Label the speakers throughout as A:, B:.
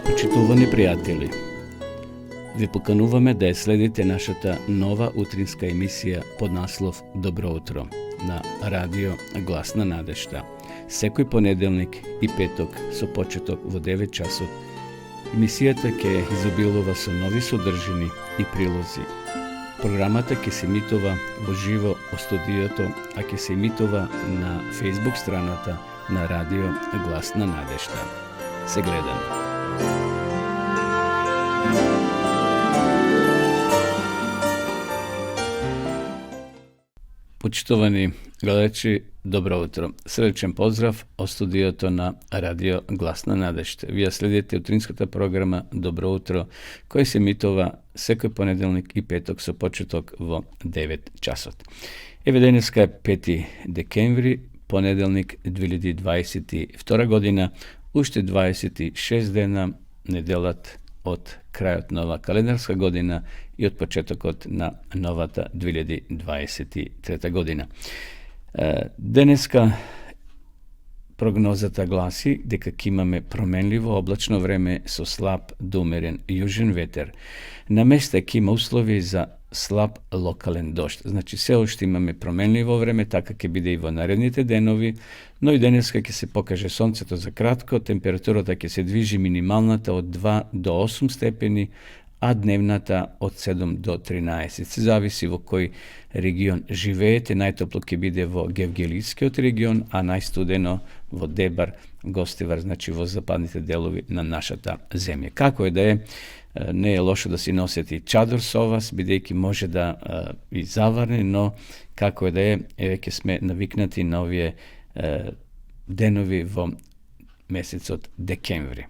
A: Почитувани пријатели, ви покануваме да ја следите нашата нова утринска емисија под наслов Добро утро на радио Глас на надежта. Секој понеделник и петок со почеток во 9 часот. Емисијата ќе изобилува со нови содржини и прилози. Програмата ќе се емитува во живо во студиото, а ќе се емитува на Facebook страната на радио Глас на надежта. Се гледаме. Почитувани гледачи, добро утро. Срдечен поздрав од студиото на радио Глас на надежта. Вие следите утринската програма Добро утро, која се емитува секој понеделник и петок со почеток во 9 часот. Еве денеска е 5 декември, понеделник 2022 година, уште 26 дена неделат од крајот на оваа календарска година и од почетокот на новата 2023 година. Денеска прогнозата гласи дека ќе имаме променливо облачно време со слаб до умерен јужен ветер. На места ќе има услови за слаб локален дожд. Значи, се уште имаме променливо време, така ќе биде и во наредните денови, но и денеска ќе се покаже сонцето за кратко, температурата ќе се движи минималната од 2 до 8 степени, а дневната од 7 до 13. Се зависи во кој регион живеете. Најтопло ќе биде во Гевгелискиот регион, а најстудено во Дебар, Гостивар, значи во западните делови на нашата земја. Како е да е, не е лошо да си носите и чадор со вас, бидејќи може да и заварне, но како е да е, еве ќе сме навикнати на овие денови во месецот декември.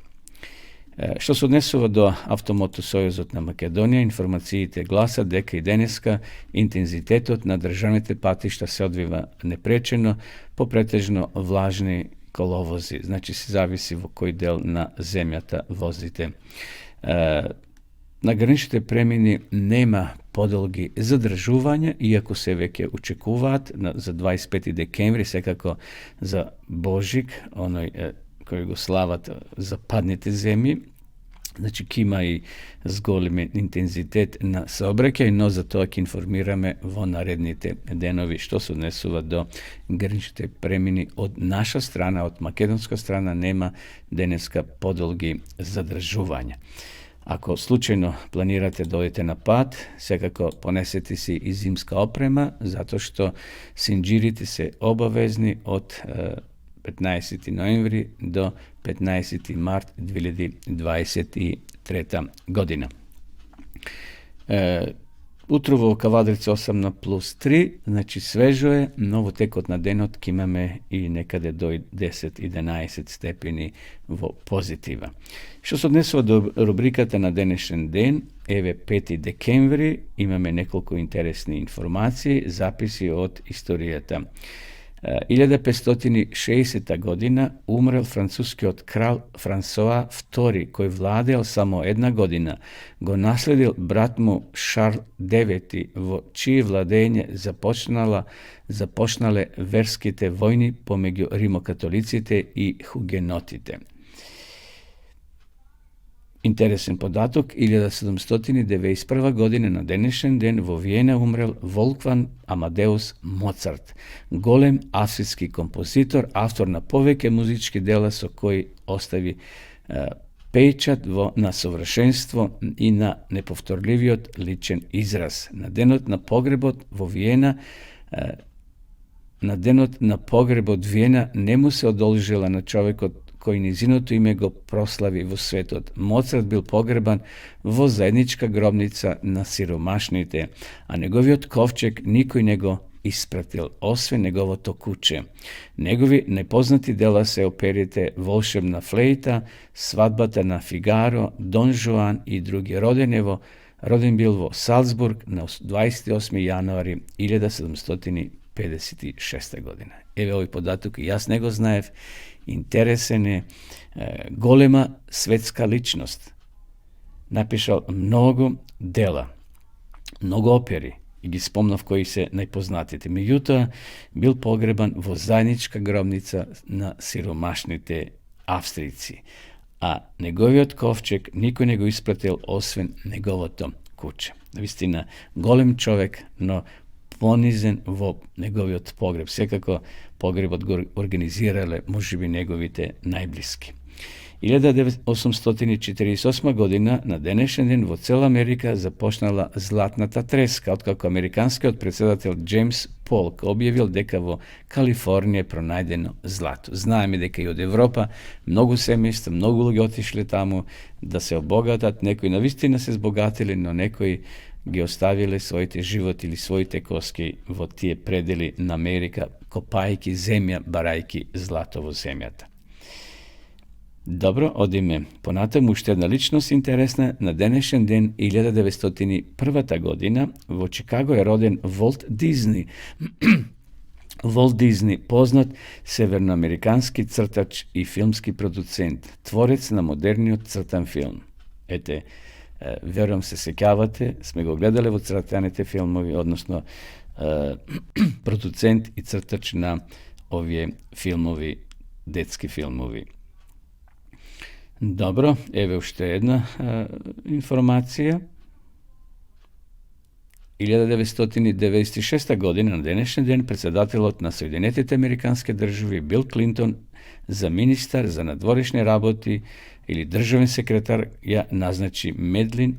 A: Што се однесува до Автомотосојузот на Македонија, информациите гласат дека и денеска интензитетот на државните патишта се одвива непречено по претежно влажни коловози, значи се зависи во кој дел на земјата возите. На граничните премини нема подолги задржувања, иако се веќе очекуваат за 25 декември, секако за Божик, оној кој го слават западните земји, значи ќе има и зголем интензитет на сообраќај, но за тоа ќе информираме во наредните денови што се однесува до граничните премини од наша страна, од македонска страна нема денеска подолги задржувања. Ако случајно планирате да одите на пат, секако понесете си и зимска опрема, затоа што синџирите се обавезни од 15 ноември до 15 март 2023 година. Утрово во Кавадрица 8+3, значи свежо е, но во текот на денот ќе имаме и некаде до 10-11 степени во позитива. Што се однесува до рубриката на денешен ден, еве 5 декември, имаме неколку интересни информации, записи од историјата. 1560 година умрел францускиот крал Франсоа II, кој владеел само една година. Го наследил брат му Шарл IX, во чие владење започнале верските војни помеѓу римокатолиците и хугенотите. Интересен податок, 1791 година на денешен ден во Виена умрел Волфган Амадеус Моцарт, голем австрийски композитор, автор на повеќе музички дела со кои остави печат на совршенство и на неповторливиот личен израз. На денот на погребот Виена не му се одолжила на човекот кој низиното име го прослави во светот. Моцарт бил погребан во заедничка гробница на сиромашните, а неговиот ковчег никој не го испратил, освен неговото куче. Негови најпознати дела се оперите Волшебна флейта, Свадбата на Фигаро, Дон Жуан и други. Роден бил во Салцбург на 28 јануари 1756 година. Еве овој податок и јас не го знаев. Интересен е, голема светска личност. Напишал многу дела, многу опери и ги спомнав кои се најпознатите. Меѓутоа, бил погребан во заедничка гробница на сиромашните австријци. a неговиот ковчег никој не го испратил освен неговото куче. Вистина, голем човек, но понизен во неговиот погреб. Секако погребот го организирале можеби неговите најблиски. 1848 година на денешен ден во цела Америка започнала златната треска, откако американскиот председател Джеймс Полк објавил дека во Калифорнија е пронајдено злато. Знаеме дека и од Европа многу семејства, многу луѓе отишле таму да се обогатат, некои навистина се збогатили, но некои ги оставиле своите животи или своите коски во тие предели на Америка, копајки земја, барајки злато во земјата. Добро, одиме понатаму. Уште една личност интересна. На денешен ден, 1901 година, во Чикаго е роден Волт Дизни. Волт Дизни, познат северноамерикански цртач и филмски продуцент, творец на модерниот цртан филм. Ете, верувам се сеќавате, сме го гледале во цртаните филмови, односно продуцент и цртач на овие филмови, детски филмови. Добро, еве уште една информација. 1996 година на денешен ден председателот на Соединетите Американски држави Бил Клинтон за министар за надворешни работи или државен секретар ја назначи Медлин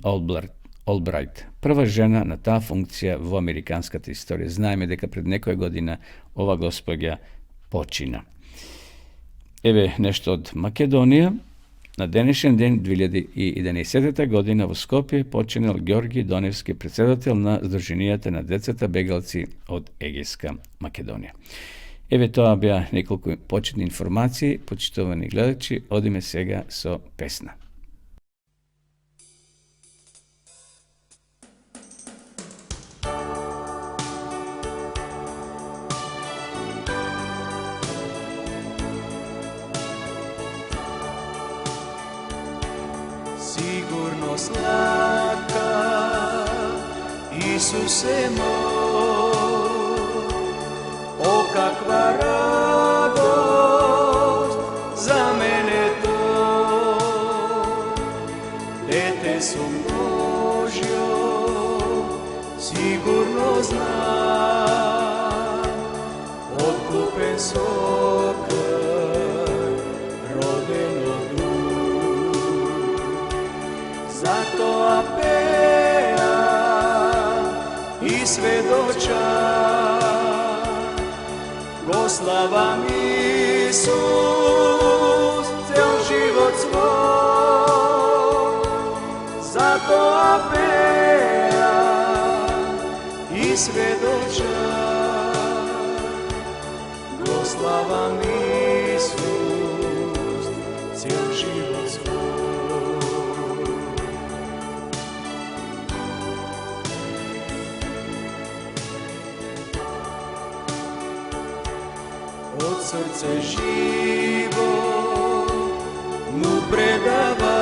A: Олбрајт, прва жена на таа функција во американската историја. Знаеме дека пред некоја година ова госпоѓа почина. Еве нешто од Македонија. На денешен ден, 2011 година, во Скопје починал Ѓорги Доневски, председател на Сдруженијата на децата бегалци од Егејска Македонија. Еве тоа беа неколку почетни информации, почитувани гледачи, одиме сега со песна.
B: Sigurno slatka, Isuse moj, o kakva radost za mene to, dete sam Božjo, sigurno znam, otkupen sokaj, roden od zato apela i svedoča, go slavam Isus, cel život svoj. Zato apela i svedoča, go slavam Isus, cel život svoj. Od srce živo mu predava,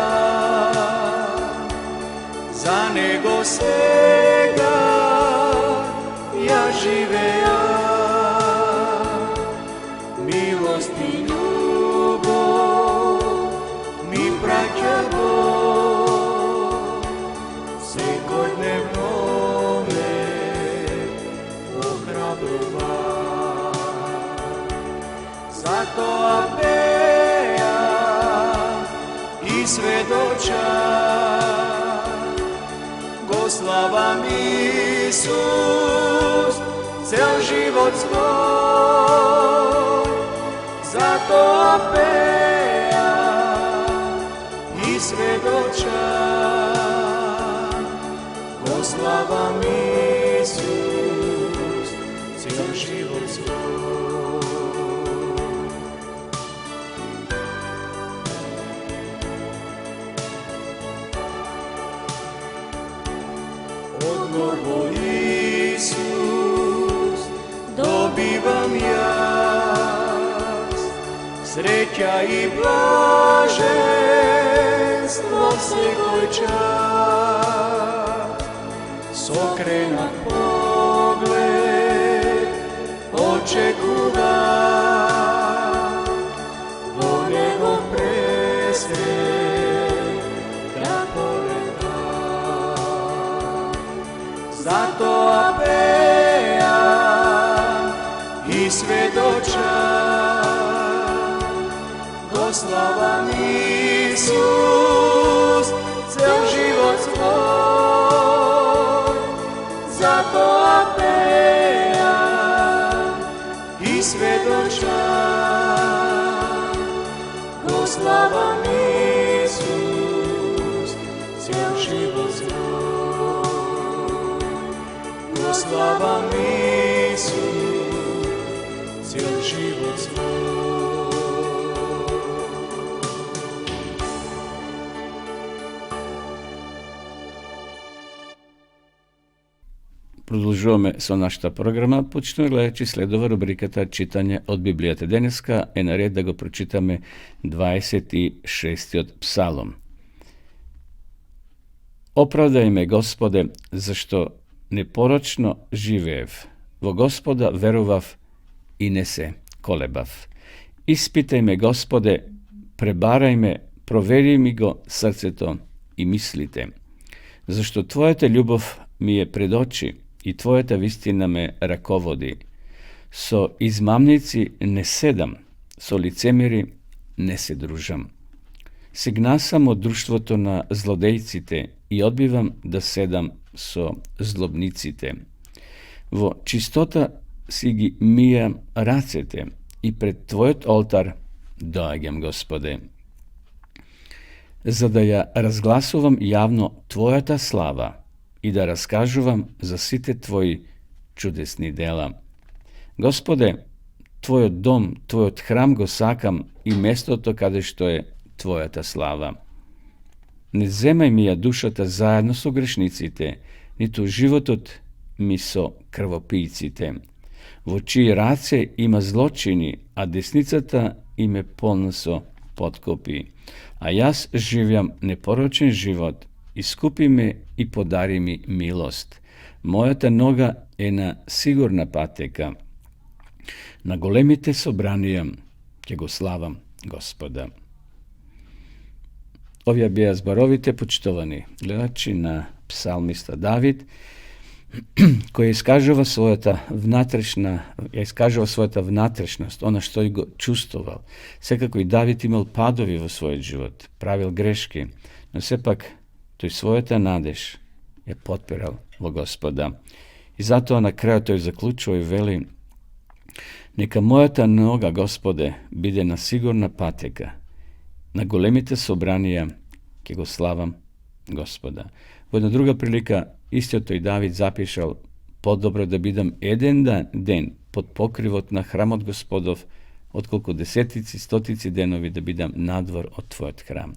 B: za nego svega ja živeja. Milost i ljubov mi praća Bog, svakodnevno me ohrabrova. Zato apela i svedoča, go slavam Isus, cel život svoj. Zato apela i svedoča, go slavam Isus, cel život svoj. Odmor vo Isus dobivam jas, sreća i blaženstvo svekoj čas. Sokrenat pogled očekuvam, vo njegov presvet svjedočam. Goslavam Isus, cel život svoj, zato apejam i svjedočam. Goslavam Isus, cel život svoj, goslavam Isus, cel život svoj.
A: Продолжуваме со нашата програма, почнува гледајќи следува рубриката Читање од Библијата. Денеска е наред да го прочитаме 26-тиот псалом. Оправдај ме, Господе, зашто непорочно живеев. Во Господа верував и не се колебав. Испитај ме, Господе, пребарај ме, провери ми го срцето и мислите. Зашто Твојата љубов ми е пред очи и Твојата вистина ме раководи. Со измамници не седам, со лицемери не се дружам. Се гнасам од друштвото на злодејците и одбивам да седам со злобниците. Во чистота си ги мијам рацете и пред Твојот олтар доаѓам, Господе, за да ја разгласувам јавно Твојата слава и да раскажувам за сите Твои чудесни дела. Господе, Твојот дом, Твојот храм го сакам и местото каде што е Твојата слава. Не земај ми ја душата заедно со грешниците, ниту животот ми со крвопијците, во чии раце има злочини, а десницата им е полна со подкопи. А јас живеам непорочен живот, искупи ме и подари ми милост. Мојата нога е на сигурна патека. На големите собранија ќе го славам Господа. Овие беа зборовите, почитувани гледачи, на псалмиста Давид, кој искажува својата внатрешност, она што и го чувствувал. Секако и Давид имал падови во својот живот, правил грешки, но сепак тој својата надеж ја потпирал во Господа. И затоа на крајот тој заклучува и вели: нека мојата нога, Господе, биде на сигурна патека. На големите собранија ќе го славам Господа. Во една друга прилика, истиот тој Давид запишал: подобро да бидам еден ден под покривот на храмот Господов, отколку десетици, стотици денови да бидам надвор од Твојот храм.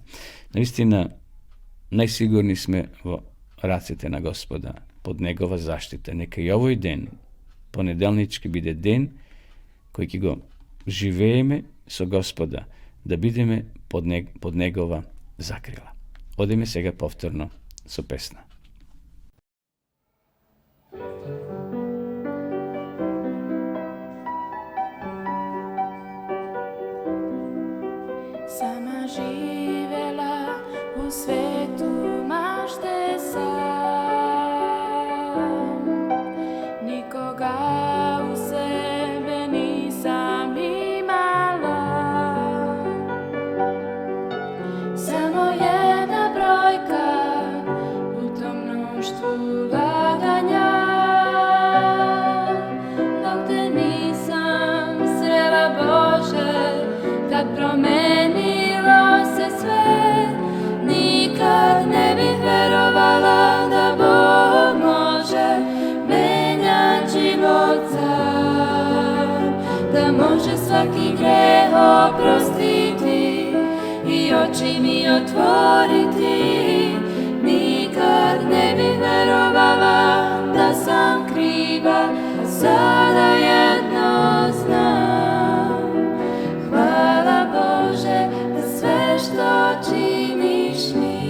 A: Наистина, најсигурни сме во рацете на Господа, под Негова заштита. Нека и овој ден, понеделнички, биде ден кој ќе го живееме со Господа, да бидеме под Негова закрила. Одиме сега повторно со песна.
C: Sama živela u svetu mašte sam, nikoga u sebe nisam imala. Samo jedna brojka u tom mnoštvu laganja, dok te nisam srela, Bože, kad promenilo se sve, nikad ne bih verovala da Bog može menjat život sam, da može svaki greh oprostiti i oči mi otvoriti. Nikad ne bih verovala da sam kriva, a sada jedno znam. Hvala Bože za sve što činiš mi.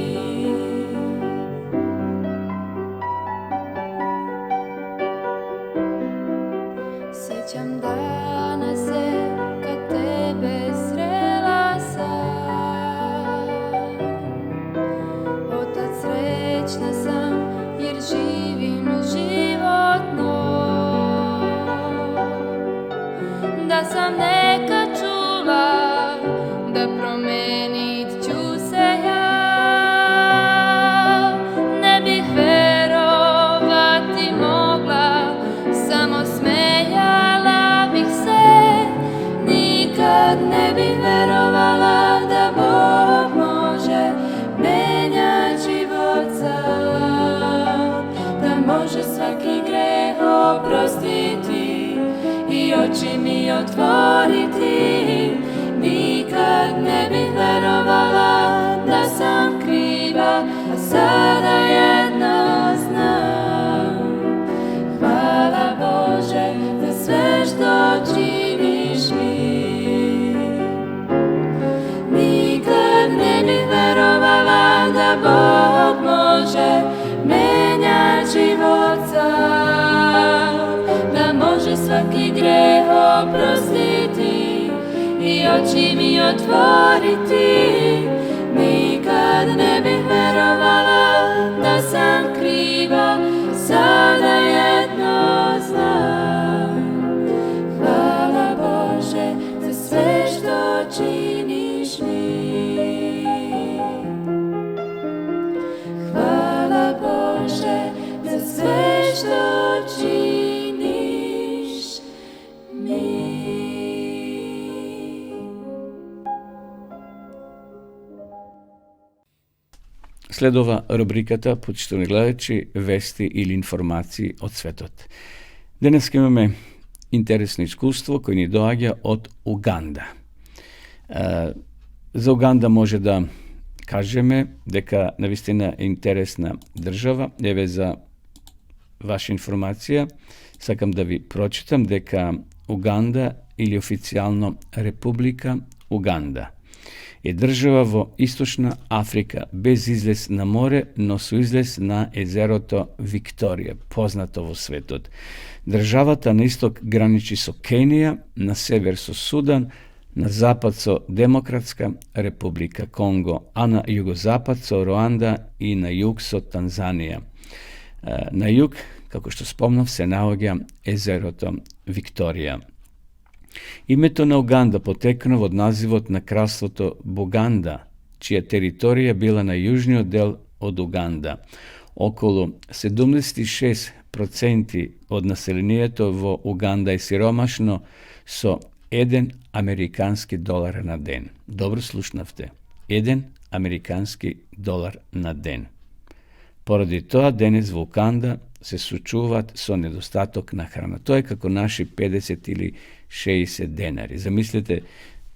C: Sjećam dana se kad tebe srela sam. Otad, srećna sam jer živim život nov. da promenit ću se ja. Ne bih verovati mogla, samo smejala bih se. Nikad ne bih verovala da Bog može menjat život sam, da može svaki greh oprostiti i oči mi otvoriti. Nikad ne bih verovala da sam kriva, a sada jedno znam. Hvala Bože za sve što činiš mi. Nikad ne bih verovala da Bog može menjat život sam, da može svaki greh oprostiti i oči mi otvoriti. Nikad ne bih verovala da sam kriva, sada jedno znam. Hvala Bože za sve što činiš mi. Hvala Bože za sve što činiš mi.
A: Следова рубриката, почитувани гледачи, вести или информации од светот. Денес имаме интересно искуство кој ни доаѓа од Уганда. За Уганда може да кажеме дека навистина е интересна држава. Еве за ваша информација, сакам да ви прочитам дека Уганда или официјално Република Уганда е држава во Источна Африка, без излез на море, но со излез на езерото Викторија, познато во светот. Државата на исток граничи со Кенија, на север со Судан, на запад со Демократска Република Конго, а на југозапад со Руанда и на југ со Танзанија. На југ, како што спомнав, се наоѓа езерото Викторија. Името на Уганда потекнува од називот на кралството Буганда, чија територија била на јужниот дел од Уганда. Околу 76% од населението во Уганда е сиромашно со 1 американски долар на ден. Добро слушнавте. 1 американски долар на ден. Поради тоа денес во Уганда се сочуваат со недостаток на храна. Тоа е како наши 50 или 60 денари. Замислете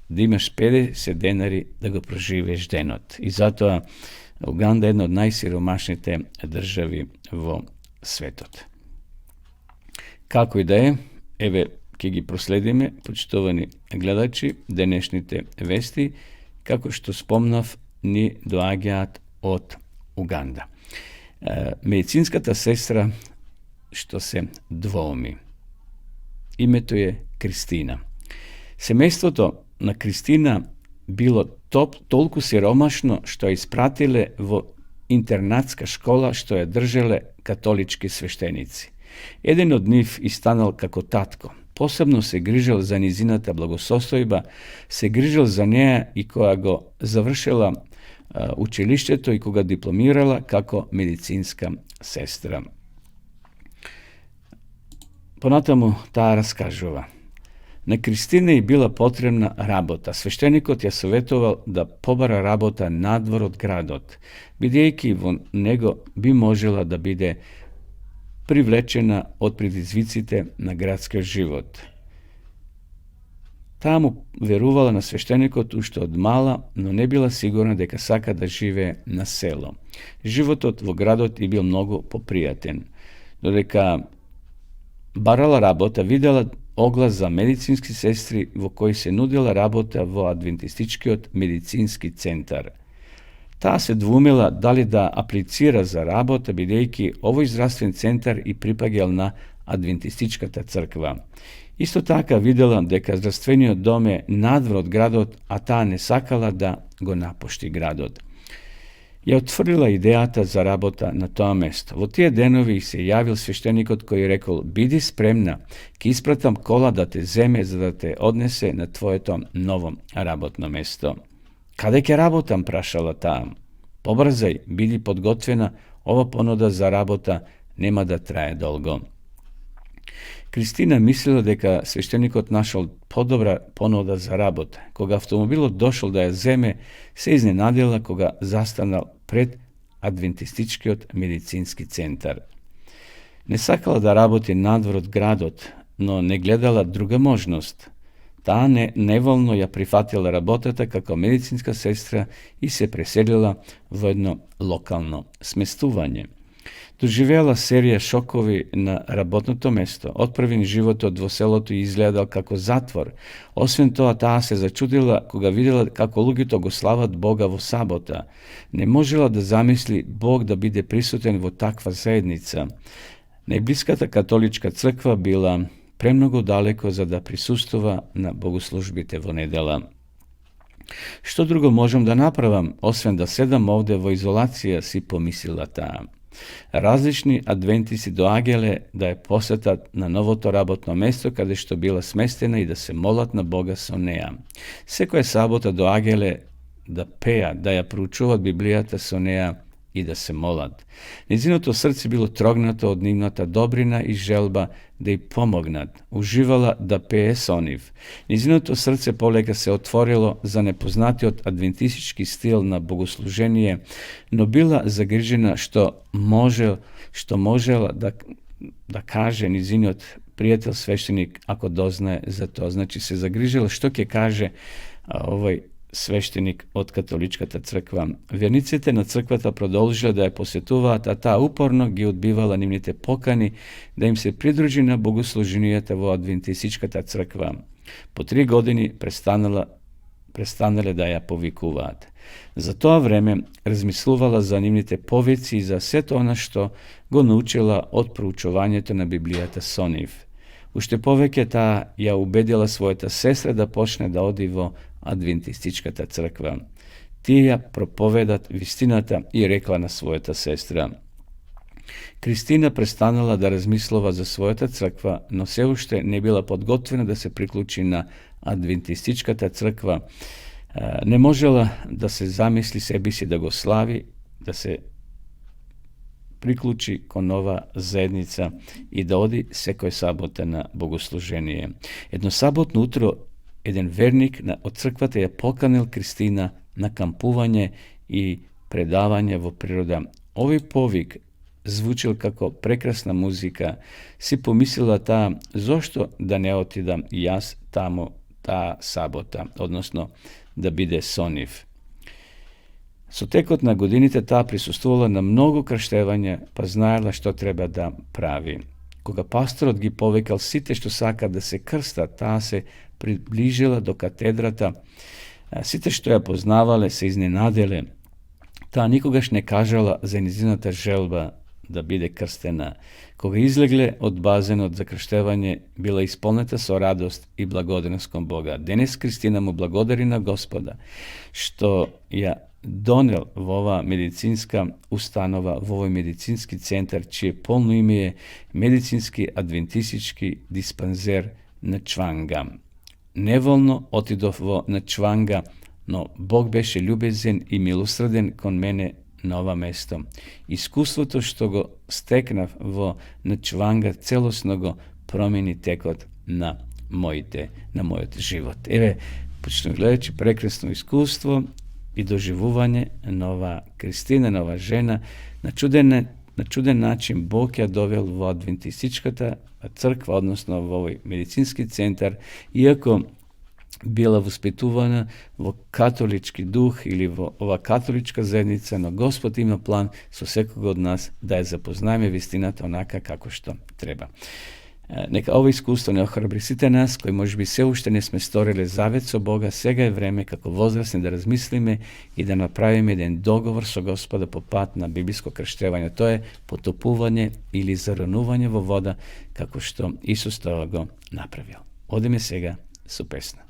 A: да имаш 50 денари да го проживееш денот. И затоа Уганда е една од најсиромашните држави во светот. Како и да е, еве ќе ги проследиме, почитувани гледачи, денешните вести, како што спомнав, ни доаѓаат од Уганда. Медицинската сестра што се двоуми. Името е Кристина. Семејството на Кристина било толку сиромашно што ја испратиле во интернатска школа што ја држеле католички свештеници. Еден од нив и станал како татко. Посебно се грижел за низината благосостојба, се грижел за неја и кога го завршила училиштето и кога дипломирала како медицинска сестра. Понатаму таа раскажува. На Кристина и била потребна работа. Свештеникот ја советувал да побара работа надвор од градот, бидејќи во него би можела да биде привлечена од предизвиците на градскиот живот. Таа му верувала на свештеникот уште од мала, но не била сигурна дека сака да живее на село. Животот во градот и бил многу попријатен. Додека барала работа, видела оглас за медицински сестри во кој се нудила работа во Адвентистичкиот медицински центар. Таа се двумила дали да аплицира за работа, бидејќи овој здравствен центар и припаѓал на Адвентистичката црква. Исто така видела дека здравствениот дом е надвор од градот, а таа не сакала да го напушти градот. je отврдила идејата за работа на тоа место. Во тие денови се јавил свештеникот кој рекол: "Биди спремна, ќе испратам кола да те земе за да те однесе на твоето ново работно место." "Каде ќе работам?" прашала таа. "Побрзај, биди подготвена, ова понуда за работа нема да трае долго." Кристина мислила дека свештеникот нашол подобра понуда за работа. Кога автомобилот дошол да ја земе, се изненадила кога застанал пред адвентистичкиот медицински центар. Не сакала да работи надвор од градот, но не гледала друга можност. Таа неволно ја прифатила работата како медицинска сестра и се преселила во едно локално сместување. Доживеала серија шокови на работното место. Отпрвен животот во селото изгледал како затвор. Освен тоа, таа се зачудила кога видела како луѓето го слават Бога во сабота. Не можела да замисли Бог да биде присутен во таква заедница. Најблиската католичка црква била премногу далеко за да присуствува на богослужбите во недела. "Што друго можам да направам, освен да седам овде во изолација," си помислила таа. Различни адвентисти доаѓале да ја посетат на новото работно место каде што била сместена и да се молат на Бога со неа. Секоја сабота доаѓале да пеат, да ја проучуваат Библијата со неа и да се молат. Незиното срце било трогнато од нивната добрина и желба да ја помогнат. Уживала да пее со нив. Незиното срце полека се отворило за непознатиот адвентистички стил на богослужение, но била загрижена што можела да каже незиниот пријател свештеник ако дознае за тоа. Значи се загрижила што ќе каже овој свештеник од католичката црква. Верниците на црквата продолжила да ја посетуваат, а таа упорно ги одбивала нивните покани да им се придружи на богослуженијата во адвентистичката црква. По 3 години престанале да ја повикуваат. За тоа време размислувала за нивните повици и за сето она што го научила од проучувањето на Библијата со нив. Уште повеќе таа ја убедила својата сестра да почне да оди во адвентистичката црква. Тие ја проповедат вистината и рекла на својата сестра. Кристина престанала да размислува за својата црква, но се уште не била подготвена да се приклучи на адвентистичката црква. Не можела да се замисли себе си да го слави, да се приклучи кон нова заедница и да оди секој сабота на богослужение. Едно саботно утро еден верник од црквата ја поканил Кристина на кампување и предавање во природа. Овој повик звучил како прекрасна музика. Си помислила таа, зошто да не отидам и јас таму таа сабота, односно да биде со нив. Со текот на годините таа присуствувала на многу крштевања, па знаела што треба да прави. Кога пасторот ги повикал сите што сакаат да се крстат, таа се приближила до катедрата. Сите што ја познавале се изненаделе. Таа никогаш не кажала за незината желба да биде крстена. Кога излегле од базенот за крштевање, била исполнета со радост и благодарност кон Бога. Денес Кристина му благодари на Господа што ја донел во оваа медицинска установа, во овој медицински центар, чие полно име е Медицински адвентистички диспансер на Чванга. Неволно отидов во Начванга, но Бог беше љубезен и милосрден кон мене на ова место. Искуството што го стекнав во Начванга целосно го промени текот на мојот живот. Еве, почнем гледачи прекрасно искуство и доживување на ова Кристина, на ова жена. На чуден начин Бог ја довел во адвентистичката црква, односно во овој медицински центар, иако била воспитувана во католички дух или во ова католичка заедница, но Господ има план со секого од нас да ја запознаеме вистината онака како што треба. Нека ова искуство не охрабри сите нас, кои можеби се уште не сме сториле завет со Бога. Сега е време како возрастни да размислиме и да направиме еден договор со Господа по пат на библиско крштевање. Тоа е потопување или заранување во вода, како што Исус тоа го направил. Одиме сега со песна.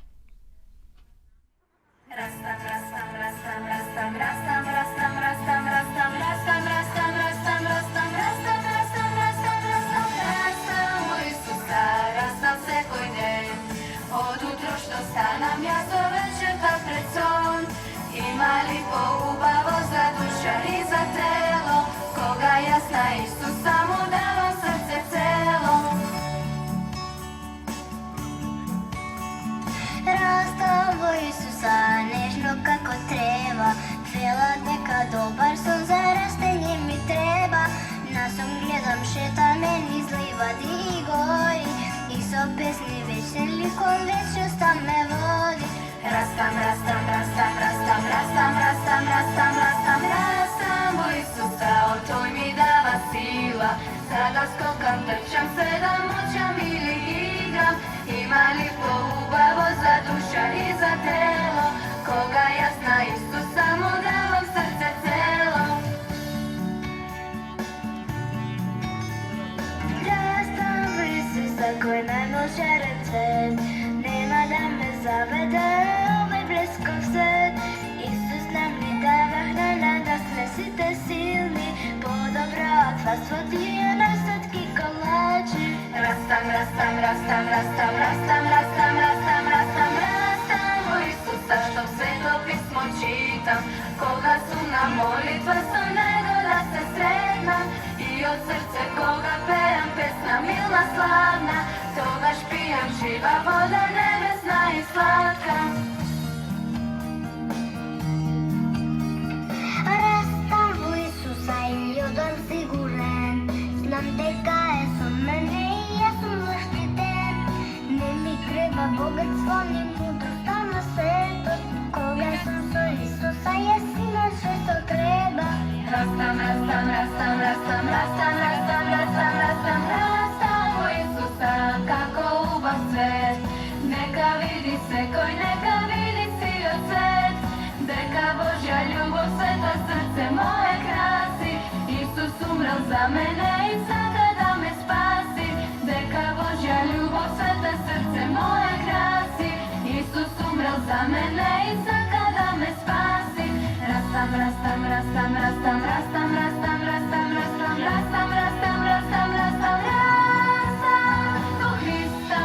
C: Rastam, rastam, rastam, rastam, rastam, rastam, rastam, Ima li poubavo za duša i za telo, koga jasna Isusa mu dalo srce celo.
D: Rastavu Isusa nežno kako treba, fela neka dobar sam za rastenje mi treba. Nasom gledam šeta meni zliva di gori, i so pesni večnim likom večnosta me vodi.
C: Rastam, rastam, rastam, rastam, rastam, rastam, rastam, rastam, rastam u Isusa, on to mi dava sila. Sada skokam, trčam se da moćam ili igram. Ima li poubavo za duša i za telo, koga jasna Isusa mu dalo srce celo.
D: Rastavu Isusa koji najmoće recept, nema da me zavede ovaj bleskov svet. Isus nam mi dava hrana da sme site silni, podobratvarstvo dio naš slatki kolači.
C: Rastam, rastam, rastam, rastam, rastam, rastam, rastam, rastam, rastam u Isusa, što sveto pismo čitam. Koga su nam molitva sam nego da se sretnam, i od srce koga peram pesma milna slavna, toga špijam živa voda nebesna i slatka.
D: Rastavu Isusa i ljudom siguren, znam дека je со мене и јас сум заштитен. Не ми треба богатство, ни мудроста на светот, кога сум со Исуса, јас имам све што треба.
C: Rastam, rastam, rastam, rastam, rastam, rastam, rastam, rastam, rastam u Isusa, kako ubav svet. Neka vidi se koj, neka vidi si od svet, deka Božja ljubov sveta srce moje krasi. Isus umrel za mene i sada da me spasi, deka Božja ljubov sveta srce moje krasi. Isus umrel za mene i sada da me spasi. Rastam, rastam, rastam, rastam, rastam, rastam, rastam, rastam, rastam, rastam, rastam, rastam, rastam do Hrista.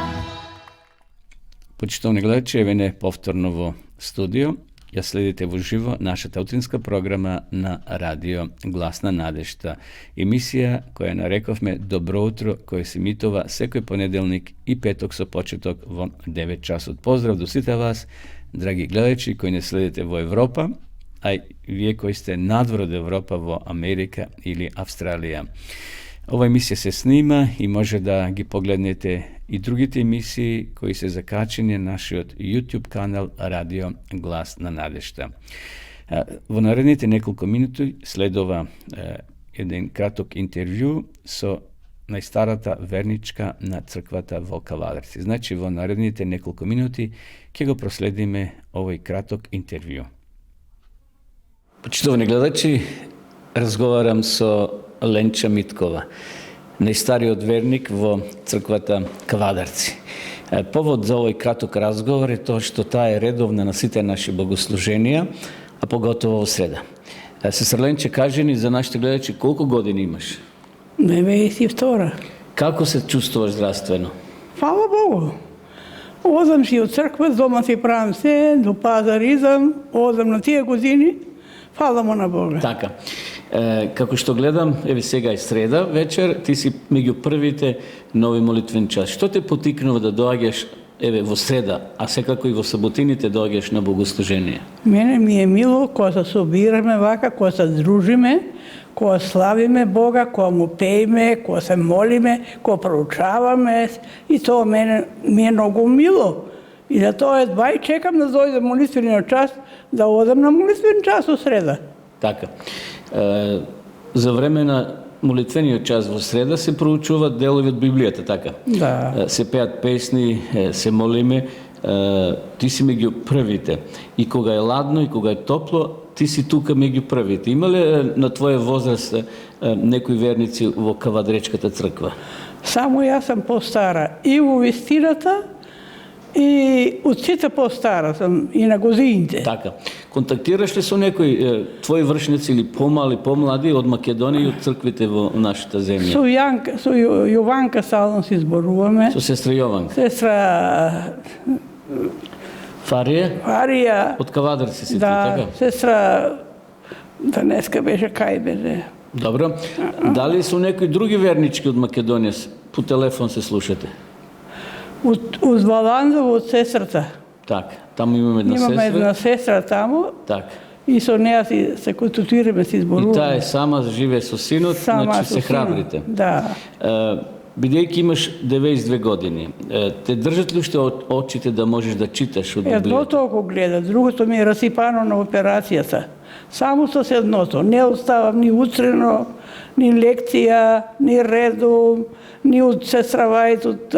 A: Почитовни гледачи, еве не повторно во студио. Ја следите во живо нашата утринска програма на радио Гласна надежта. Емисија која нарековме Добро утро, која се емитува секој понеделник и петок со почеток во 9 часот. Поздрав до сите вас, драги гледачи кои не следите во Европа, а и вие кои сте надвор од Европа во Америка или Австралија. Ова емисија се снима и може да ги погледнете и другите емисии кои се закачени на нашиот YouTube канал Радио Глас на надежта. Во наредните неколку минути следува еден краток интервју со најстарата верничка на црквата во Кавадарци. Значи, во наредните неколку минути ќе го проследиме овој краток интервју. Почитовни гледачи, разговарам со Ленча Миткова, најстариот верник во црквата Кавадарци. Повод за овој краток разговор е тоа што таа е редовна на сите наши богослуженија, а поготово во среда. Сестра Ленче, кажи ни за нашите гледачи колку години имаш?
E: 92.
A: Како се чувствуваш здравствено?
E: Фала Богу. Одам си од црква, дома си правам се, до пазар идам, одам на тие години. Фала му на Бога.
A: Така. Како што гледам, еве сега е среда вечер, ти си меѓу првите нови молитвен час. Што те потикнува да доаѓаш еве во среда, а секако и во саботините доаѓаш на богослужение?
E: Мене ми е мило кога се собираме вака, кога се дружиме, кога славиме Бога, кога му пееме, кога се молиме, кога проучаваме, и тоа мене ми е многу мило. И за тоа едва и чекам да дојде молитвениот час, да одам на молитвен час во среда.
A: Така. За време на молитвениот час во среда се проучуваат делови од Библијата, така?
E: Да.
A: Се пеат песни, се молиме, ти си меѓу првите. И кога е ладно, и кога е топло, ти си тука меѓу првите. Има ли на твоја возраст некои верници во Кавадречката црква?
E: Само јас сам постара и во вистината, и од сите постара сам и на годините.
A: Така. Контактираш ли со некои твои вршници или помали, помлади од Македонија и од црквите во нашата земја?
E: Со Јованка стално си зборуваме.
A: Со сестра Јованка.
E: Сестра Farija,
A: Od Kavadarci si ti,
E: da,
A: tako?
E: sestra Daneska beže Kajbeze.
A: Dobro. Da li su neki drugi vernički od Makedonije? Po telefon se slušate.
E: Uz Valanzovu od sestrata.
A: Tak, tamo imamo jedna
E: Imamo
A: sestra.
E: jedna sestra tamo
A: Tak.
E: i so neja se konstituirаме si
A: I
E: zborуваме.
A: ta je sama žive со синот, значи се
E: со синот.
A: храбрите.
E: Да.
A: Бидејќи имаш 92 години, те држат ли уште очите да можеш да читаш од Библијата?
E: Едното око гледа, другото ми е расипано на операцијата. Само со едното. Не оставам ни утрено, ни лекција, ни редум, ни од сестра Вајд, од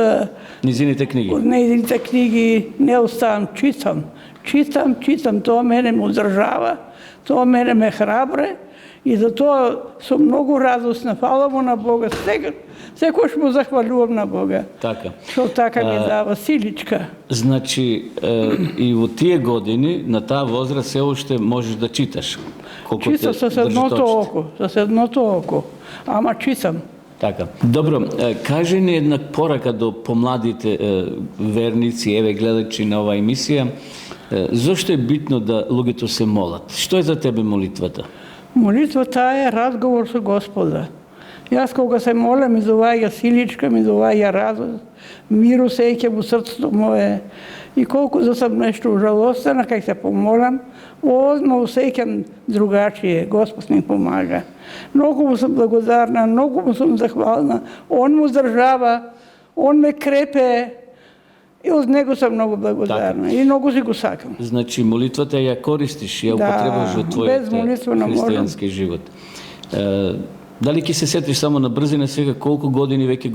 A: Низините книги.
E: нејзините книги. Не оставам, читам. Читам. Тоа мене ме одржава, тоа мене ме храбре и затоа сум многу радосна. Фала му на Бога. Секојаш му захвалувам на Бога.
A: Така.
E: Што така ми дава силичка.
A: Значи, и во тие години, на таа возраст, се уште можеш да читаш. Колку
E: Читам со едното око, со едното око. Ама читам.
A: Така. Добро, кажи ни една порака до помладите верници, еве гледачи на оваа емисија. Зошто е битно да луѓето се молат? Што е за тебе молитвата?
E: Молитвата е разговор со Господа. Јас кога се молам, ми доаѓа силичка, ми доаѓа радост, мир осеќам во срцето мое. И колку да сум нешто ужалостена, кај се помолам, одма осеќам другачие. Господ ми помага. Многу му сум благодарна, многу му сум захвална. Он му здржава, он ме крепе. И од него сум многу благодарна. И многу си го сакам.
A: Значи, молитвата ја користиш, ја употребаш во твојот христијански живот. Дали ќе се сетиш само на брзина сега колку години веќе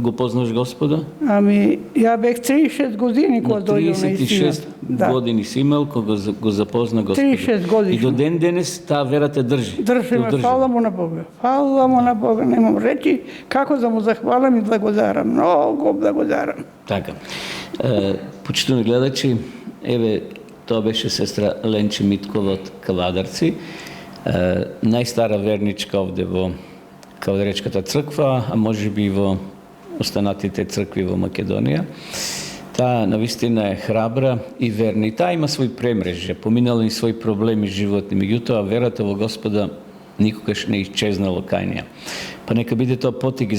A: го познаш Господа?
E: Ами, ја бех 36 години кога дојдов на
A: 36 години си имал кога го запозна Господа.
E: 36 години.
A: И до ден денес таа вера те држи.
E: Држи ме, фала му на Бога. Фала му на Бога. Немам речи како да му захвалам и благодарам. Многу благодарам.
A: Така. Почитувани гледачи, еве, тоа беше сестра Ленче Миткова од Кавадарци, најстара верничка овде во Кавадаречката црква, а може би и во останатите цркви во Македонија. Таа навистина е храбра и верна. И таа има свој премрежја, поминала и своји проблеми животни. Меѓутоа, верата во Господа никогаш не исчезнало кај неа. Па нека биде тоа потик и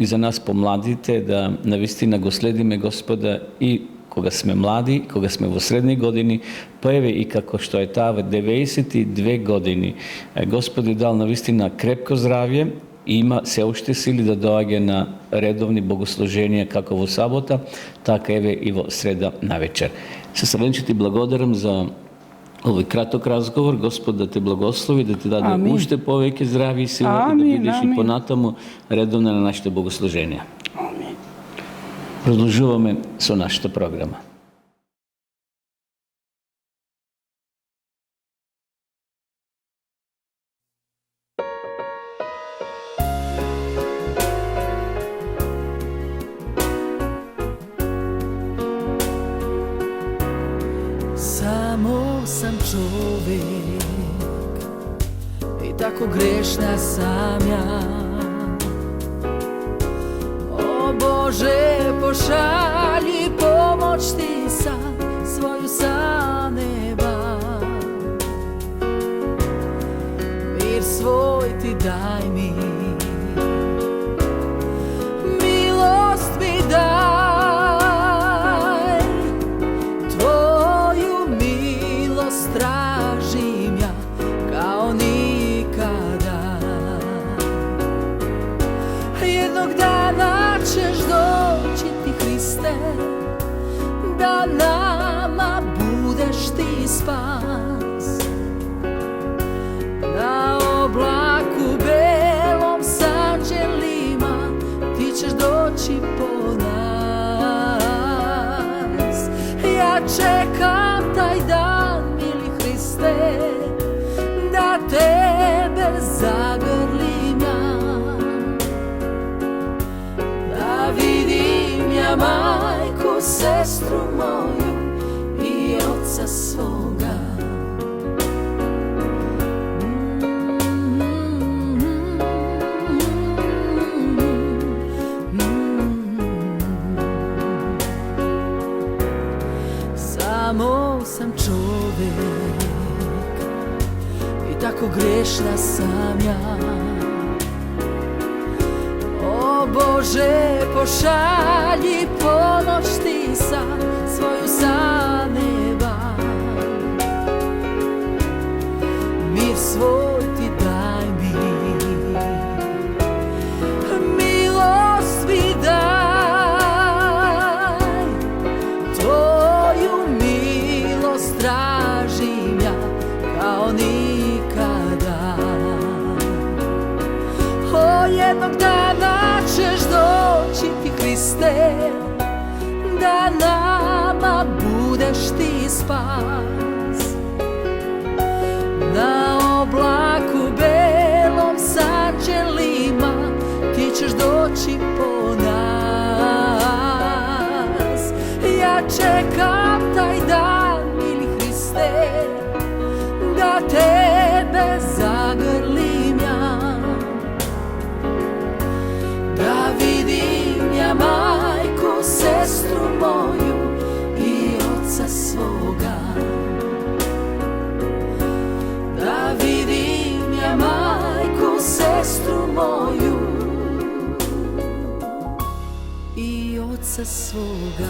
A: за нас помладите да навистина го следиме Господа и кога сме млади, кога сме во средни години, па еве и како што е таа во 92 години. Господ дал навистина крепко здравје и има се уште сили да доаѓа на редовни богослуженија како во сабота, така еве и во среда навечер. Сестра Ленче, ти благодарам за овој краток разговор. Господ да те благослови, да ти даде уште повеќе здравје и сила и да бидеш и понатаму редовна на нашите богослуженија. Продолжуваме со нашата програма.
F: Само сам човек и тако грешна сам ја. О Боже, пошали помоć ти са своју са неба. Мир свој ти дај ми, милост ми дај, твоју милост тражим ја као никада. Едног дана ćeš doći ti, Hrisте, da nama budeš ti spas. Na oblaku belom sa anđelima ti ćeš doći po nas. Ja čekam taj dan, mili Hriste, da tebe zagrlim ja, da vidim ja majku, sestru moju i oca svoga. Samo kako grešna sam ja. O Bože, pošalji pomoć ti sam svoju sa neba. Mir svoj ti daj mi, milost mi daj, tvoju milost tražim ja kao nikada. O, jednog dana ćeš doći ti, Hriste, da nama budeš ti spas. Na oblaku belom s anđelima ti ćeš doći po nas. Ja čekam taj dan, mili Hriste, da tebe zagrlim ja, da vidim ja majku, sestru moju i oca svoga, da vidim ja majku, sestru moju i oca svoga.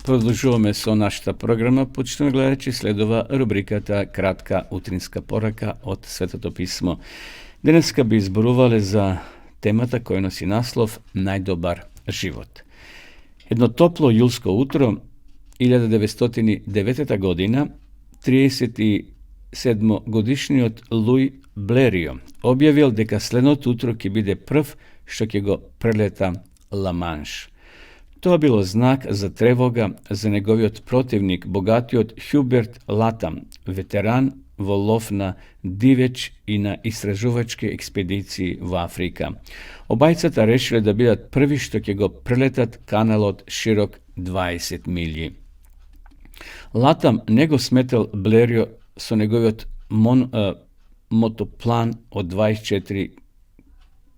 A: Продолжуваме со нашата програма. Почитувани гледачи, следува рубриката Кратка утринска порака од Светото писмо. Денеска би изборувале за темата која носи наслов Најдобар живот. Едно топло јулско утро, 1909 година, 37 годишниот Луј Блерио објавил дека следното утро ќе биде прв што ќе го прелета Ла-Манш. Тоа било знак за тревога за неговиот противник, богатиот Хјуберт Латам, ветеран во лов на дивеч и на истражувачки експедиции во Африка. Обајцата решиле да бидат први што ќе го прелетат каналот широк 20 милји. Латам не го сметал Блерио со неговиот мотоплан од 24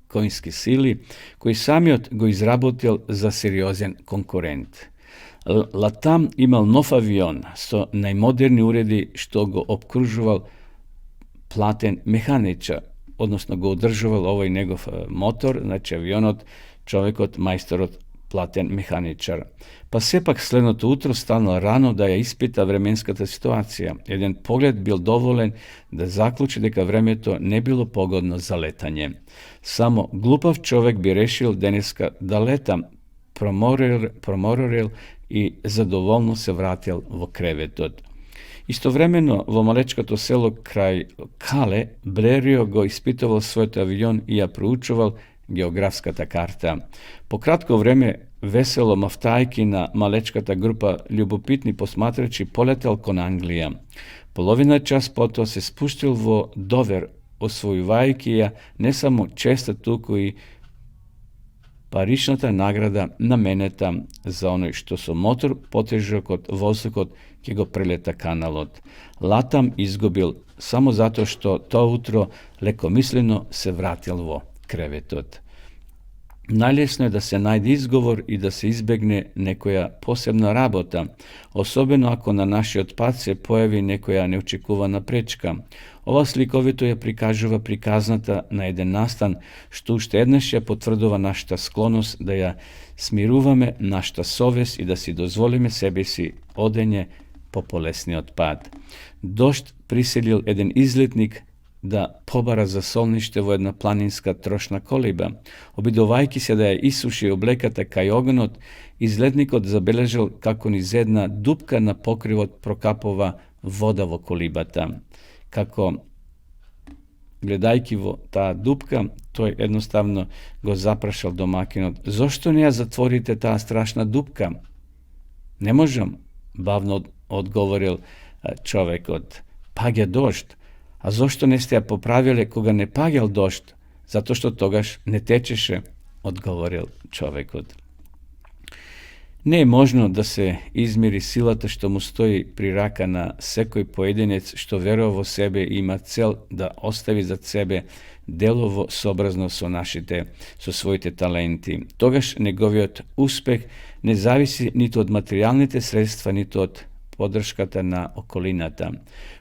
A: коњски сили, кој самиот го изработил за сериозен конкурент. Латам имал нов авион со најмодерни уреди што го обкружувал платен механичар, односно го одржувал овој негов мотор, значи авионот, човекот, мајсторот, платен механичар. Па сепак следното утро станал рано да ја испита временската ситуација. Еден поглед бил доволен да заклучи дека времето не било погодно за летање. Само глупав човек би решил денеска да летам, проморил и задоволно се вратил во креветот. Истовремено во малечкото село крај Кале, Блерио го испитувал својот авион и ја проучувал географската карта. По кратко време, весело мафтајки на малечката група љубопитни посматрачи полетел кон Англија. Половина час потоа се спуштил во Довер, освојувајќи ја не само честа, туку и паричната награда наменета за оној што со мотор потежок од воздухот ќе го прелета каналот. Латам изгубил само затоа што тоа утро лекомислено се вратил во креветот. Најлесно е да се најде изговор и да се избегне некоја посебна работа, особено ако на нашиот пат се појави некоја неочекувана пречка. Ова сликовито ја прикажува приказната на еден настан, што уште еднаш ја потврдува нашата склоност да ја смируваме нашата совест и да си дозволиме себе си одење по полесниот пат. Дожд приселил еден излетник да побара за солниште во една планинска трошна колиба. Обидувајќи се да ја исуши облеката кај огнот, излетникот забележал како низ една дупка на покривот прокапува вода во колибата. Како гледајќи во таа дупка, тој едноставно го запрашал домакинот: "Зошто не ја затворите таа страшна дупка?" "Не можам," бавно одговорил човекот. "Паѓа дожд." "А зошто не сте ја поправиле кога не паѓал дожд?" "Затоа што тогаш не течеше," одговорил човекот. Не е можно да се измери силата што му стои при рака на секој поединец што верува во себе и има цел да остави зад себе делово сообразно со своите таленти. Тогаш неговиот успех не зависи ниту од материјалните средства, ниту од подршката на околината.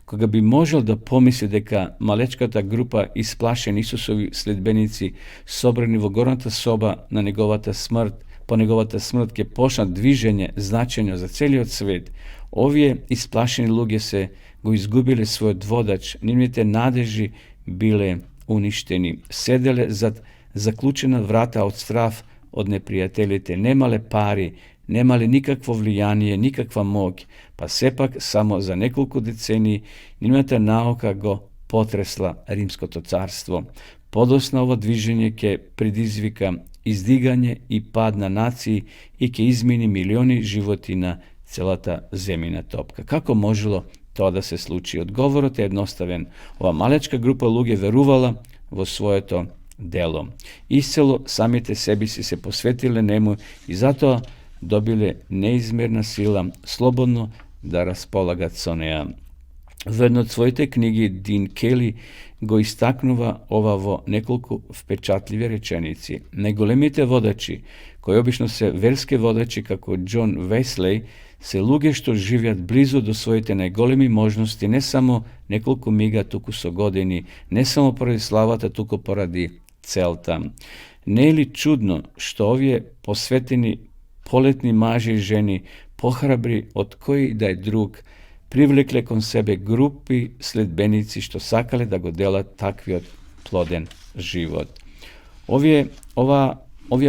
A: Кога би можел да помисли дека малечката група исплашени Исусови следбеници собрани во горната соба на неговата смрт, по неговата смрт ќе почнат движење значење за целиот свет, овие исплашени луѓе се го изгубиле својот водач, нивните надежи биле уништени, седеле зад заклучена врата од страв од непријателите, немале пари, немале никакво влијание, никаква моќ, па сепак само за неколку децении нивната наука го потресла Римското царство. Подосна ово движење ќе предизвика издигање и пад на нации и ќе измени милиони животи на целата земјина топка. Како можело тоа да се случи? Одговорот е едноставен. Ова малечка група луѓе верувала во своето дело. Исцело самите себе си се посветиле нему и затоа добиле неизмерна сила слободно да располагат со неа. Во една од своите книги Дин Кели го истакнува ова во неколку впечатливи реченици. Најголемите водачи, кои обично се верски водачи како Џон Веслеј, се луѓе што живеат близу до своите најголеми можности, не само неколку мига, туку со години, не само поради славата, туку поради целта. Не е ли чудно што овие посветени полетни мажи и жени, похрабри од кој да е друг, привлекле кон себе групи следбеници што сакале да го делат таквиот плоден живот. Овие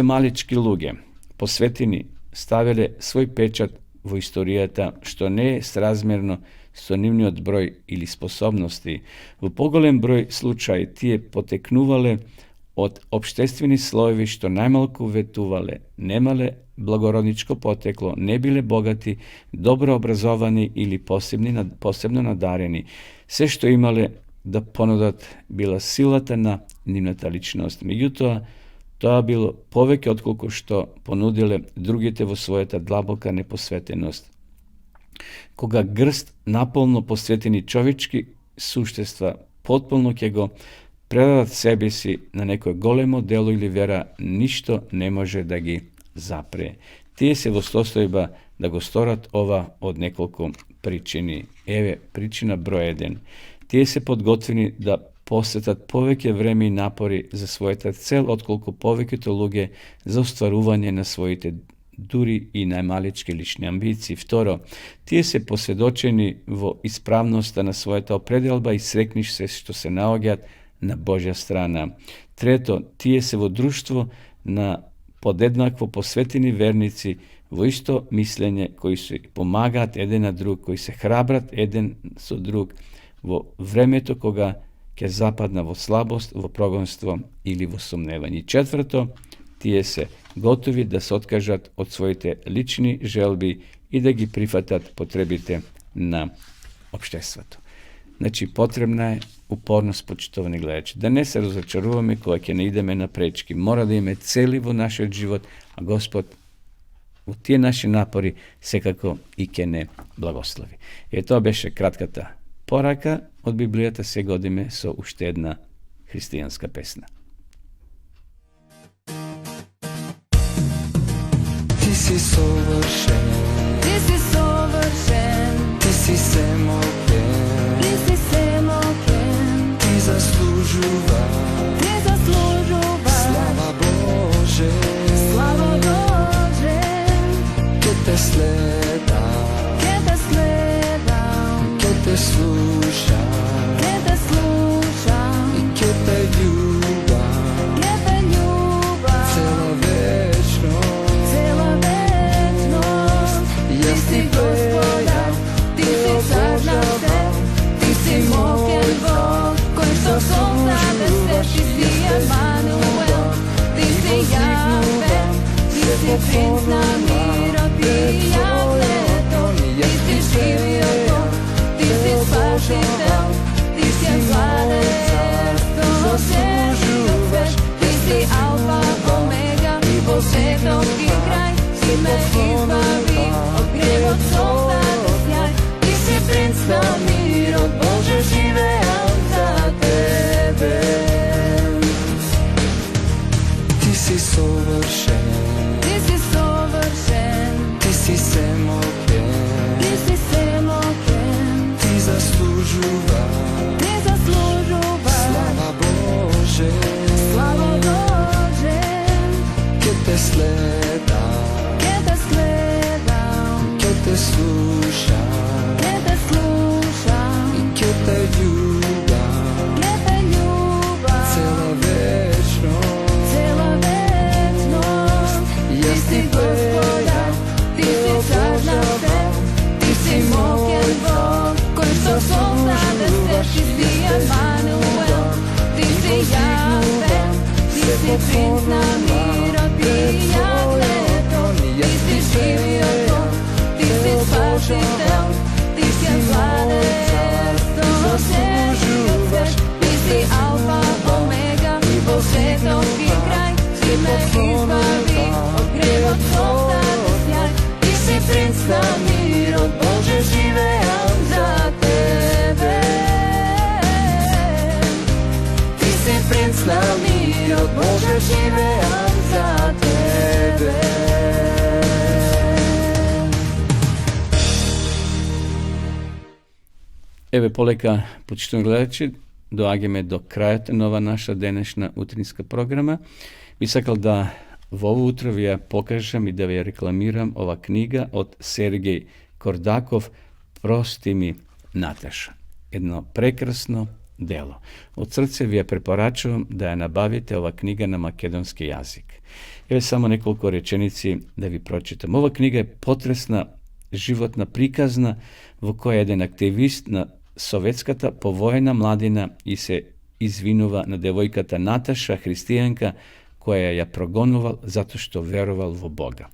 A: малички луѓе, посветени, ставиле свој печат во историјата, што не е сразмерно со нивниот број или способности. Во поголем број случаи тие потекнувале од обштествени слоеви што најмалку ветувале, немале благородничко потекло, не биле богати, добро образовани или посебно надарени. Се што имале да понудат била силата на нивната личност. Меѓутоа, тоа било повеќе отколку што понудиле другите во својата длабока непосветеност. Кога грст наполно посветени човечки суштества потполно ќе го предадат себе си на некој големо дело или вера, ништо не може да ги запре. Тие се во состојба да го сторат ова од неколку причини. Еве, причина број 1. Тие се подготвени да посветат повеќе време и напори за својата цел, отколку повеќето луѓе за остварување на своите дури и најмалички лични амбиции. Второ, тие се посведочени во исправноста на својата определба и срекниш се што се наоѓаат на Божја страна. Трето, тие се во друштво на подеднакво посветени верници во исто мислење, кои се помагаат еден на друг, кои се храбрат еден со друг во времето кога ќе западна во слабост, во прогонство или во сомневање. Четврто, тие се готови да се откажат од своите лични желби и да ги прифатат потребите на општеството. Значи, потребна е упорност, почитувани гледачи. Да не се разочаруваме кога ќе не идеме на пречки. Мора да име цели во нашиот живот, а Господ во тие наши напори секако и ќе не благослови. И тоа беше кратката порака од Библијата. Сега одиме со уште една христијанска песна.
B: Ти си совршен,
F: Ти си совршен,
B: ти си семокен,
F: Ти си семокен,
B: ти заслужува слава Боже,
F: слава Боже,
B: ке те следам,
F: ке те следам,
B: ке те слушам
F: ке те слушам,
B: и ке те љубам
F: ке те љубам,
B: цела вечност.
F: цела вечност. Ти си Господа, Ти си цар на все, Ти си мокен Бог, кој што создаде се, Ти си Емануел, Ти си Јаве, Ти си принц на мирот и јавлето, Ти си живиот Бог, Ти си спасител, Ти си владеец, во целиот свет, Ти си Алфа, Омега, почеток и крај, си ме избави од гревот, создаде сјај, Ти си принц на мирот, Боже, живеам за Тебе.
B: si savršen,
F: Ti si savršen,
B: ti si samoken,
F: ti si samoken,
B: ti zaslužuvaš slava Bože,
F: slava Bože,
B: che te sledam,
F: che te sledam,
B: che te slušam
F: che te slušam,
B: i che te ljubam,
F: che te ljubam,
B: cela večnost.
F: cela večnost. Ti si Gospoda, ti si car na vse, ti si moken Bog, koji što svojta vse, ti si Emanuel, ti si Jahve, ti si princ na miro, ti Jahveto, ti si živi otok, ti si spasitelj, ti si vladar, ti si alfa, omega, Bog svetog i kraj, si me izbavi od greva svog sjaj. Ti si princ na miro, Bože živeam za tebe. Ti si princ na miro, Bože živeam za tebe.
A: Еве полека, почитувани гледачи, доаѓаме до крајот на ова наша денешна утринска програма. Би сакал да во ово утро ви ја покажам и да ви ја рекламирам ова книга од Сергеј Кордаков "Прости ми, Наташа". Едно прекрасно дело. Од срце ви ја препорачувам да ја набавите ова книга на македонски јазик. Еве само неколку реченици да ви прочитам. Ова книга е потресна животна приказна во која еден активист на советската повоена младина и се извинува на девојката Наташа, христијанка, која ја прогонувал затоа што верувал во Бога.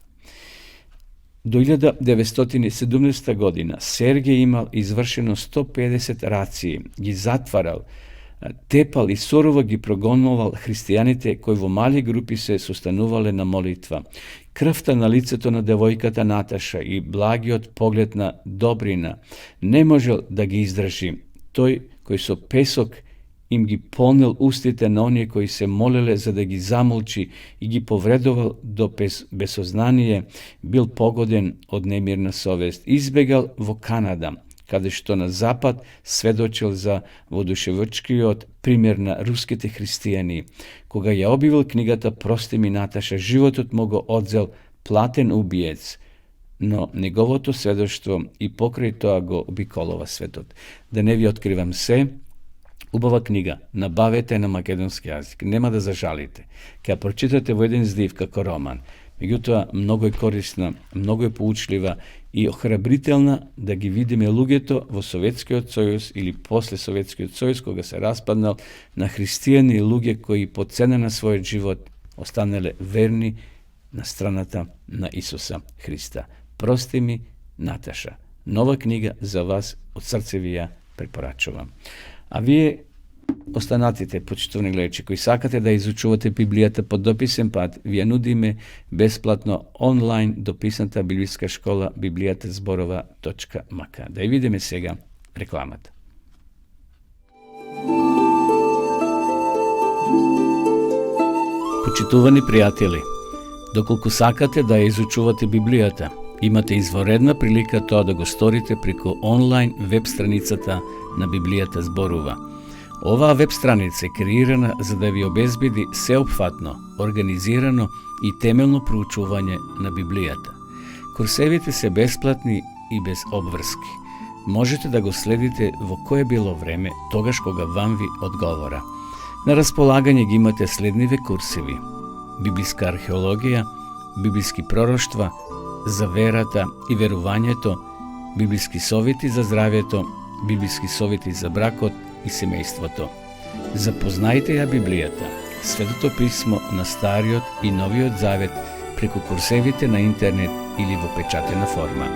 A: До 1917 година Сергеј имал извршено 150 рации, ги затварал, тепал и сурово ги прогонувал христијаните кои во мали групи се состанувале на молитва. Крвта на лицето на девојката Наташа и благиот поглед на добрина не можел да ги издржи. Тој кој со песок им ги полнил устите на оние кои се молеле за да ги замолчи и ги повредувал до безсознание, бил погоден од немирна совест. Избегал во Канада, каде што на запад сведочил за воодушевувачкиот пример на руските христијани. Кога ја објавил книгата "Прости ми, Наташа", животот му го одзел платен убиец, но неговото сведоштво и покрај тоа го обиколува светот. Да не ви откривам се, убава книга, набавете на македонски јазик, нема да зажалите. Ке ја прочитате во еден здив како роман. Меѓутоа, многу е корисна, многу е поучлива и охрабрителна да ги видиме луѓето во Советскиот сојуз или после Советскиот сојуз, кога се распаднал, на христијани и луѓе кои по цена на својот живот останале верни на страната на Исуса Христа. Прости ми, Наташа. Нова книга за вас, од срце ви ја препорачувам. А вие останатите, почитувани гледачи, кои сакате да изучувате Библијата по дописен пат, ви ја нудиме бесплатно онлайн дописната библиска школа bibliјатазборова.мк. Да ја видиме сега рекламата. Почитувани пријатели, доколку сакате да ја изучувате Библијата, имате изворедна прилика тоа да го сторите преку онлайн веб страницата на Библијата зборува. Оваа веб страница е креирана за да ви обезбеди сеопфатно, организирано и темелно проучување на Библијата. Курсевите се бесплатни и без обврски. Можете да го следите во кое било време, тогаш кога вам ви одговора. На располагање ги имате следниве курсеви: библиска археологија, библиски пророштва, за верата и верувањето, библиски совети за здравјето, библиски совети за бракот и семејството. Запознајте ја Библијата, Светото писмо на Стариот и Новиот Завет преку курсевите на интернет или во печатена форма.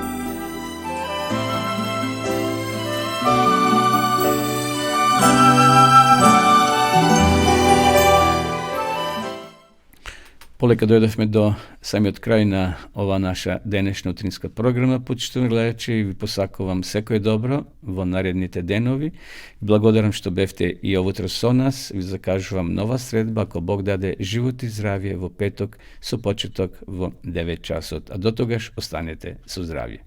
A: Полека дојдовме до самиот крај на ова наша денешна утринска програма. Почитувани гледачи, ви посакувам секое добро во наредните денови. Благодарам што бевте и овутро со нас. Ви закажувам нова средба, ако Бог даде живот и здравје во петок со почеток во 9 часот. А до тогаш останете со здравје.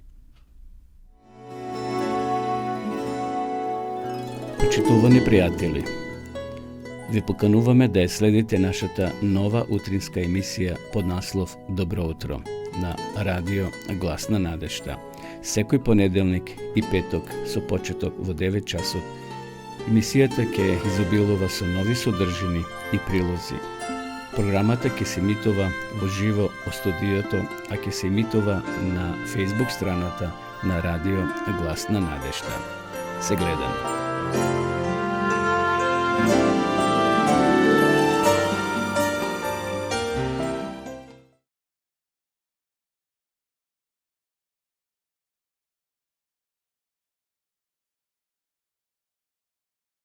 A: Почитувани пријатели, ви покануваме да ја следите нашата нова утринска емисија под наслов Добро утро на радио Глас на надежта. Секој понеделник и петок со почеток во 9 часот. Емисијата ќе изобилува со нови содржини и прилози. Програмата ќе се емитува во живо во студиото, а ќе се емитува на Facebook страната на радио Глас на надежта. Се гледаме.